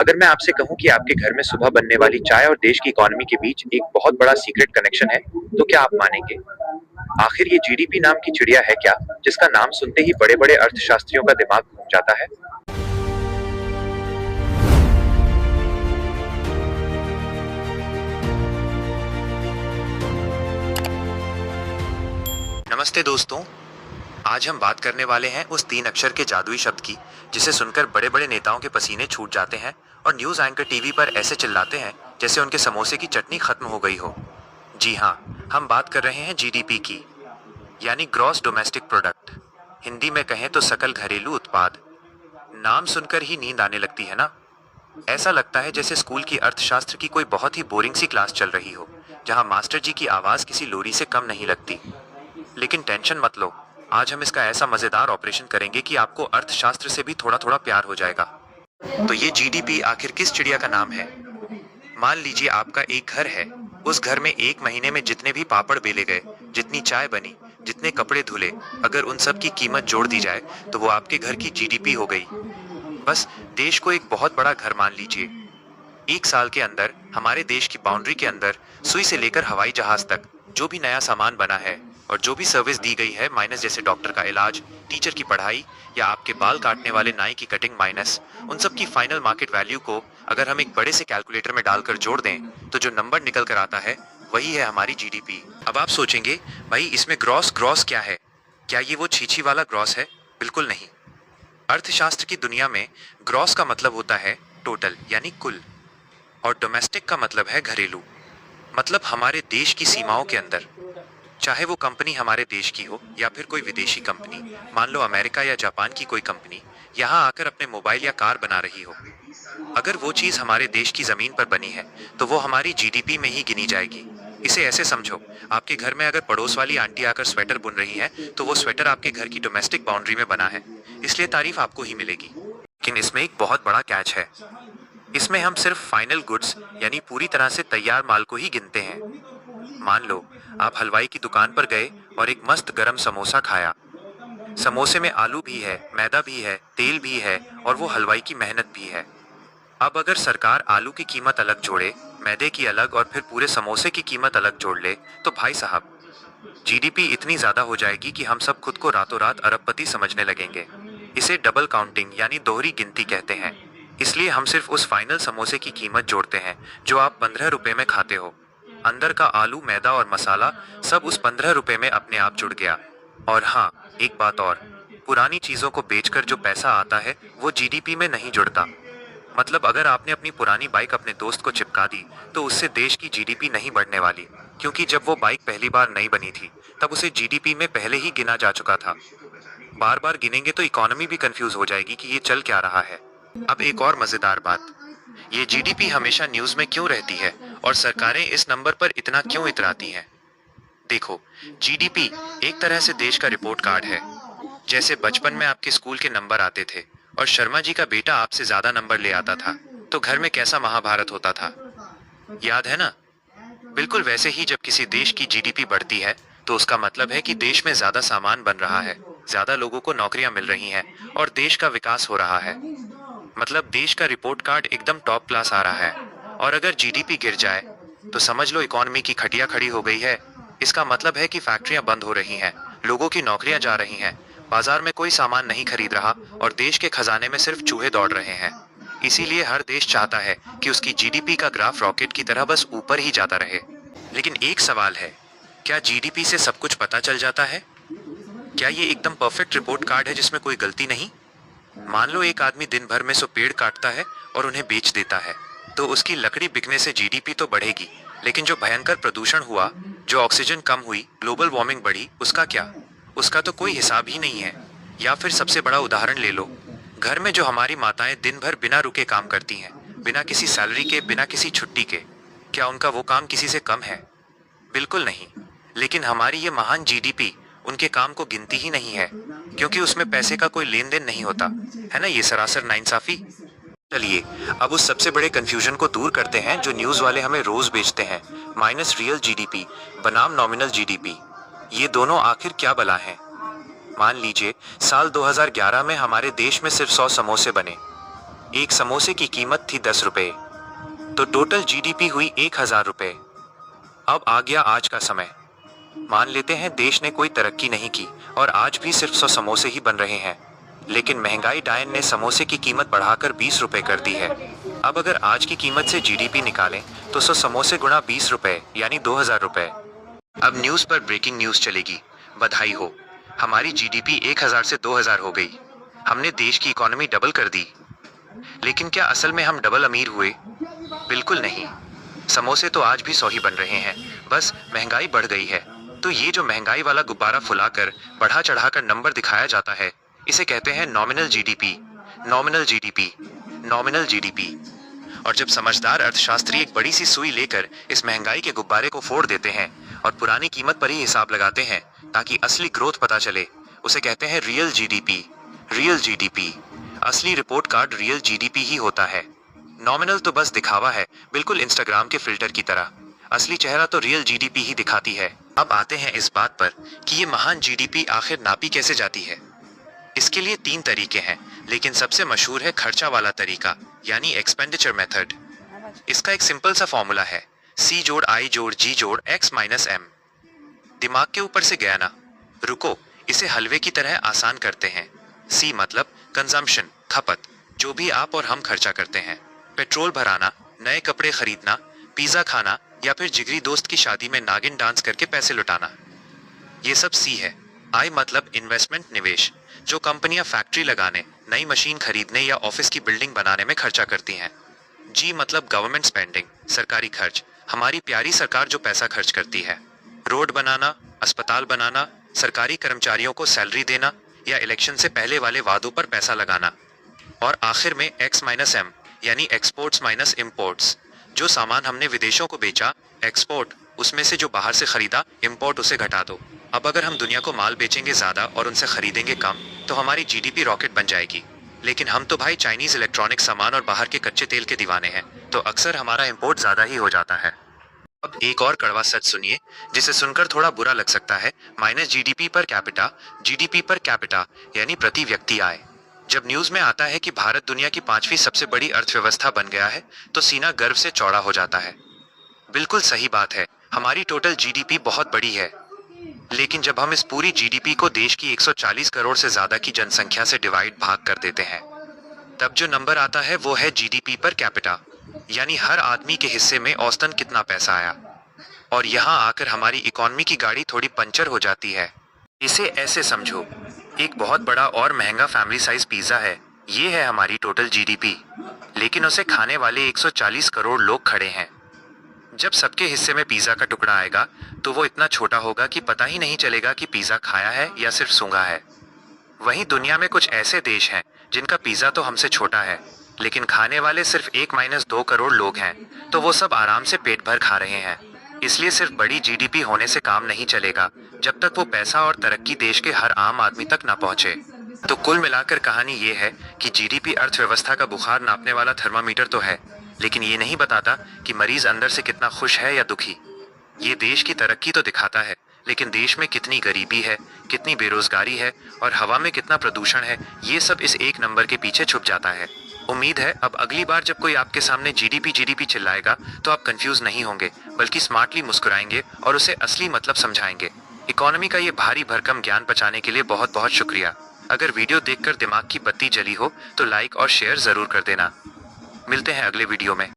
अगर मैं आपसे कहूँ कि आपके घर में सुबह बनने वाली चाय और देश की इकोनॉमी के बीच एक बहुत बड़ा सीक्रेट कनेक्शन है, तो क्या आप मानेंगे? आखिर ये जीडीपी नाम की चिड़िया है क्या, जिसका नाम सुनते ही बड़े-बड़े अर्थशास्त्रियों का दिमाग घूम जाता है? नमस्ते दोस्तों, आज हम बात करने वाले हैं उस 3 अक्षर के जादुई शब्द की, जिसे सुनकर बड़े-बड़े नेताओं के पसीने छूट जाते हैं और न्यूज़ एंकर टीवी पर ऐसे चिल्लाते हैं जैसे उनके समोसे की चटनी खत्म हो गई हो। जी हाँ, हम बात कर रहे हैं जीडीपी की, यानी ग्रॉस डोमेस्टिक प्रोडक्ट। हिंदी में कहें तो सकल घरेलू उत्पाद। नाम सुनकर ही नींद आने लगती है ना? ऐसा लगता है जैसे स्कूल की अर्थशास्त्र की कोई बहुत ही बोरिंग सी क्लास चल रही हो, जहाँ मास्टर जी की आवाज़ किसी लोरी से कम नहीं लगती। लेकिन टेंशन मत लो, आज हम इसका ऐसा मजेदार ऑपरेशन करेंगे कि आपको अर्थशास्त्र से भी थोड़ा थोड़ा प्यार हो जाएगा। तो ये जीडीपी आखिर किस चिड़िया का नाम है? मान लीजिए आपका एक घर है। उस घर में एक महीने में जितने भी पापड़ बेले गए, जितनी चाय बनी, जितने कपड़े धुले, अगर उन सब की कीमत जोड़ दी जाए तो वो आपके घर की जीडीपी हो गई। बस देश को एक बहुत बड़ा घर मान लीजिए। एक साल के अंदर हमारे देश की बाउंड्री के अंदर सुई से लेकर हवाई जहाज तक जो भी नया सामान बना है और जो भी सर्विस दी गई है, माइनस जैसे डॉक्टर का इलाज, टीचर की पढ़ाई या आपके बाल काटने वाले नाई की कटिंग माइनस, उन सब की फाइनल मार्केट वैल्यू को अगर हम एक बड़े से कैलकुलेटर में डालकर जोड़ दें तो जो नंबर निकल कर आता है वही है हमारी जीडीपी। अब आप सोचेंगे, भाई इसमें ग्रॉस ग्रॉस क्या है? क्या ये वो छीछी वाला ग्रॉस है? बिल्कुल नहीं। अर्थशास्त्र की दुनिया में ग्रॉस का मतलब होता है टोटल यानी कुल, और डोमेस्टिक का मतलब है घरेलू, मतलब हमारे देश की सीमाओं के अंदर। चाहे वो कंपनी हमारे देश की हो या फिर कोई विदेशी कंपनी, मान लो अमेरिका या जापान की कोई कंपनी यहाँ आकर अपने मोबाइल या कार बना रही हो, अगर वो चीज़ हमारे देश की ज़मीन पर बनी है तो वो हमारी जीडीपी में ही गिनी जाएगी। इसे ऐसे समझो, आपके घर में अगर पड़ोस वाली आंटी आकर स्वेटर बुन रही है तो वो स्वेटर आपके घर की डोमेस्टिक बाउंड्री में बना है, इसलिए तारीफ आपको ही मिलेगी। लेकिन इसमें एक बहुत बड़ा कैच है। इसमें हम सिर्फ फाइनल गुड्स यानी पूरी तरह से तैयार माल को ही गिनते हैं। मान लो आप हलवाई की दुकान पर गए और एक मस्त गरम समोसा खाया। समोसे में आलू भी है, मैदा भी है, तेल भी है और वो हलवाई की मेहनत भी है। अब अगर सरकार आलू की कीमत अलग जोड़े, मैदे की अलग और फिर पूरे समोसे की कीमत अलग जोड़ ले, तो भाई साहब जीडीपी इतनी ज्यादा हो जाएगी कि हम सब खुद को रातों रात अरबपति समझने लगेंगे। इसे डबल काउंटिंग यानी दोहरी गिनती कहते हैं। इसलिए हम सिर्फ उस फाइनल समोसे की कीमत जोड़ते हैं जो आप 15 रुपए में खाते हो। अंदर का आलू, मैदा और मसाला सब उस 15 रुपए में अपने आप जुड़ गया। और हाँ, एक बात और, पुरानी चीजों को बेचकर जो पैसा आता है वो जीडीपी में नहीं जुड़ता। मतलब अगर आपने अपनी पुरानी बाइक अपने दोस्त को चिपका दी तो उससे देश की जीडीपी नहीं बढ़ने वाली, क्योंकि जब वो बाइक पहली बार नई बनी थी तब उसे जीडीपी में पहले ही गिना जा चुका था। बार बार गिनेंगे तो इकोनॉमी भी कंफ्यूज हो जाएगी कि ये चल क्या रहा है। अब एक और मजेदार बात, ये जीडीपी हमेशा न्यूज में क्यों रहती है और सरकारें इस नंबर पर इतना क्यों इतराती हैं? देखो, जीडीपी एक तरह से देश का रिपोर्ट कार्ड है। जैसे बचपन में आपके स्कूल के नंबर आते थे और शर्मा जी का बेटा आपसे ज्यादा नंबर ले आता था तो घर में कैसा महाभारत होता था, याद है ना? बिल्कुल वैसे ही जब किसी देश की जीडीपी बढ़ती है तो उसका मतलब है कि देश में ज्यादा सामान बन रहा है, ज्यादा लोगों को नौकरियां मिल रही हैं और देश का विकास हो रहा है। मतलब देश का रिपोर्ट कार्ड एकदम टॉप क्लास आ रहा है। और अगर जीडीपी गिर जाए तो समझ लो इकोनॉमी की खटिया खड़ी हो गई है। इसका मतलब है कि फैक्ट्रियां बंद हो रही हैं, लोगों की नौकरियां जा रही हैं, बाजार में कोई सामान नहीं खरीद रहा और देश के खजाने में सिर्फ चूहे दौड़ रहे हैं। इसीलिए हर देश चाहता है कि उसकी जीडीपी का ग्राफ रॉकेट की तरह बस ऊपर ही जाता रहे। लेकिन एक सवाल है, क्या जीडीपी से सब कुछ पता चल जाता है? क्या ये एकदम परफेक्ट रिपोर्ट कार्ड है जिसमें कोई गलती नहीं? मान लो एक आदमी दिन भर में 100 पेड़ काटता है और उन्हें बेच देता है, तो उसकी लकड़ी बिकने से जीडीपी तो बढ़ेगी, लेकिन जो भयंकर प्रदूषण हुआ, जो ऑक्सीजन कम हुई, ग्लोबल वार्मिंग बढ़ी, उसका क्या? उसका तो कोई हिसाब ही नहीं है। या फिर सबसे बड़ा उदाहरण ले लो, घर में जो हमारी माताएं दिन भर बिना रुके काम करती हैं, बिना किसी सैलरी के, बिना किसी छुट्टी के, क्या उनका वो काम किसी से कम है? बिल्कुल नहीं। लेकिन हमारी ये महान जीडीपी उनके काम को गिनती ही नहीं है, क्योंकि उसमें पैसे का कोई लेन देन नहीं होता है ना। ये सरासर नाइंसाफी। चलिए अब उस सबसे बड़े कंफ्यूजन को दूर करते हैं जो न्यूज़ वाले हमें रोज बेचते हैं, माइनस रियल जीडीपी बनाम नॉमिनल जीडीपी। ये दोनों आखिर क्या बला हैं? मान लीजिए साल 2011 में हमारे देश में सिर्फ 100 समोसे बने। एक समोसे की कीमत थी 10 रुपए, तो टोटल जीडीपी हुई 1000 रुपए। अब आ गया आज का समय। मान लेते हैं देश ने कोई तरक्की नहीं की और आज भी सिर्फ 100 समोसे ही बन रहे हैं, लेकिन महंगाई डायन ने समोसे की कीमत बढ़ाकर 20 रुपए कर दी है। अब अगर आज की कीमत से जीडीपी निकालें तो 100 समोसे गुणा 20 रुपए यानी 2000 रुपए। अब न्यूज पर ब्रेकिंग न्यूज चलेगी। बधाई हो, हमारी जीडीपी 1000 से 2000 हो गई। हमने देश की इकोनॉमी डबल कर दी। लेकिन क्या असल में हम डबल अमीर हुए? बिल्कुल नहीं। समोसे तो आज भी 100 ही बन रहे हैं, बस महंगाई बढ़ गई है। तो ये जो महंगाई वाला गुब्बारा फुलाकर बढ़ा चढ़ाकर नंबर दिखाया जाता है, इसे कहते हैं nominal GDP. Nominal GDP, nominal GDP. और जब समझदार अर्थशास्त्री एक बड़ी सी सुई लेकर इस महंगाई के गुब्बारे को फोड़ देते हैं और पुरानी कीमत पर ही हिसाब लगाते हैं ताकि असली ग्रोथ पता चले, उसे कहते हैं रियल जीडीपी। Real GDP. असली रिपोर्ट कार्ड रियल जीडीपी ही होता है। नॉमिनल तो बस दिखावा है, बिल्कुल इंस्टाग्राम के फिल्टर की तरह। असली चेहरा तो रियल जीडीपी ही दिखाती है। अब आते हैं इस बात पर कि ये महान जीडीपी आखिर नापी कैसे जाती है। इसके लिए 3 तरीके हैं, लेकिन सबसे मशहूर है खर्चा वाला तरीका, यानी एक्सपेंडिचर मेथड। इसका एक सिंपल सा फॉर्मूला है, C जोड़ I जोड़ G जोड़ X माइनस M। दिमाग के ऊपर से गया ना? रुको, इसे हलवे की तरह आसान करते हैं। C मतलब कंजम्पशन, खपत, जो भी आप और हम खर्चा करते हैं। पेट्रोल भराना, नए कपड़े खरीदना, पिज्जा खाना या फिर जिगरी दोस्त की शादी में नागिन डांस करके पैसे लुटाना, ये सब C है। I मतलब इन्वेस्टमेंट, निवेश, जो कंपनियां फैक्ट्री लगाने, नई मशीन खरीदने या ऑफिस की बिल्डिंग बनाने में खर्चा करती हैं। G मतलब गवर्नमेंट स्पेंडिंग, सरकारी खर्च, हमारी प्यारी सरकार जो पैसा खर्च करती है। रोड बनाना, अस्पताल बनाना, सरकारी कर्मचारियों को सैलरी देना या इलेक्शन से पहले वाले वादों पर पैसा लगाना। और आखिर में X माइनस M यानी एक्सपोर्ट्स माइनस इम्पोर्ट्स, जो सामान हमने विदेशों को बेचा, एक्सपोर्ट, उसमें से जो बाहर से खरीदा, इम्पोर्ट, उसे घटा दो। अब अगर हम दुनिया को माल बेचेंगे ज़्यादा और उनसे खरीदेंगे कम, तो हमारी जीडीपी रॉकेट बन जाएगी। लेकिन हम तो भाई चाइनीज़ इलेक्ट्रॉनिक सामान और बाहर के कच्चे तेल के दीवाने हैं, तो अक्सर हमारा इम्पोर्ट ज़्यादा ही हो जाता है। अब एक और कड़वा सच सुनिए, जिसे सुनकर थोड़ा बुरा लग सकता है। Minus GDP per capita, GDP per capita यानी प्रति व्यक्ति आय। जब न्यूज़ में आता है कि भारत दुनिया की 5वीं सबसे बड़ी अर्थव्यवस्था बन गया है, तो सीना गर्व से चौड़ा हो जाता है। बिल्कुल सही बात है, हमारी टोटल जीडीपी बहुत बड़ी है। लेकिन जब हम इस पूरी जीडीपी को देश की 140 करोड़ से ज्यादा की जनसंख्या से डिवाइड भाग कर देते हैं, तब जो नंबर आता है वो है जीडीपी पर कैपिटा, यानी हर आदमी के हिस्से में औसतन कितना पैसा आया। और यहाँ आकर हमारी इकोनॉमी की गाड़ी थोड़ी पंचर हो जाती है। इसे ऐसे समझो, एक बहुत बड़ा और महंगा फैमिली साइज पिज्जा है, ये है हमारी टोटल जीडीपी, लेकिन उसे खाने वाले 140 करोड़ लोग खड़े हैं। जब सबके हिस्से में पिज्जा का टुकड़ा आएगा तो वो इतना छोटा होगा कि पता ही नहीं चलेगा कि पिज्जा खाया है या सिर्फ सूंघा है। वहीं दुनिया में कुछ ऐसे देश हैं जिनका पिज्जा तो हमसे छोटा है, लेकिन खाने वाले सिर्फ 1-2 करोड़ लोग हैं, तो वो सब आराम से पेट भर खा रहे हैं। इसलिए सिर्फ बड़ी जीडीपी होने से काम नहीं चलेगा जब तक वो पैसा और तरक्की देश के हर आम आदमी तक ना पहुंचे। तो कुल मिलाकर कहानी ये है कि जीडीपी अर्थव्यवस्था का बुखार नापने वाला थर्मामीटर तो है, लेकिन ये नहीं बताता कि मरीज अंदर से कितना खुश है या दुखी। ये देश की तरक्की तो दिखाता है, लेकिन देश में कितनी गरीबी है, कितनी बेरोजगारी है और हवा में कितना प्रदूषण है, ये सब इस एक नंबर के पीछे छुप जाता है। उम्मीद है अब अगली बार जब कोई आपके सामने जीडीपी जीडीपी चिल्लाएगा तो आप कंफ्यूज नहीं होंगे, बल्कि स्मार्टली मुस्कुराएंगे और उसे असली मतलब समझाएंगे। इकोनॉमी का ये भारी भरकम ज्ञान पचाने के लिए बहुत बहुत शुक्रिया। अगर वीडियो देखकर दिमाग की बत्ती जली हो तो लाइक और शेयर जरूर कर देना। मिलते हैं अगले वीडियो में।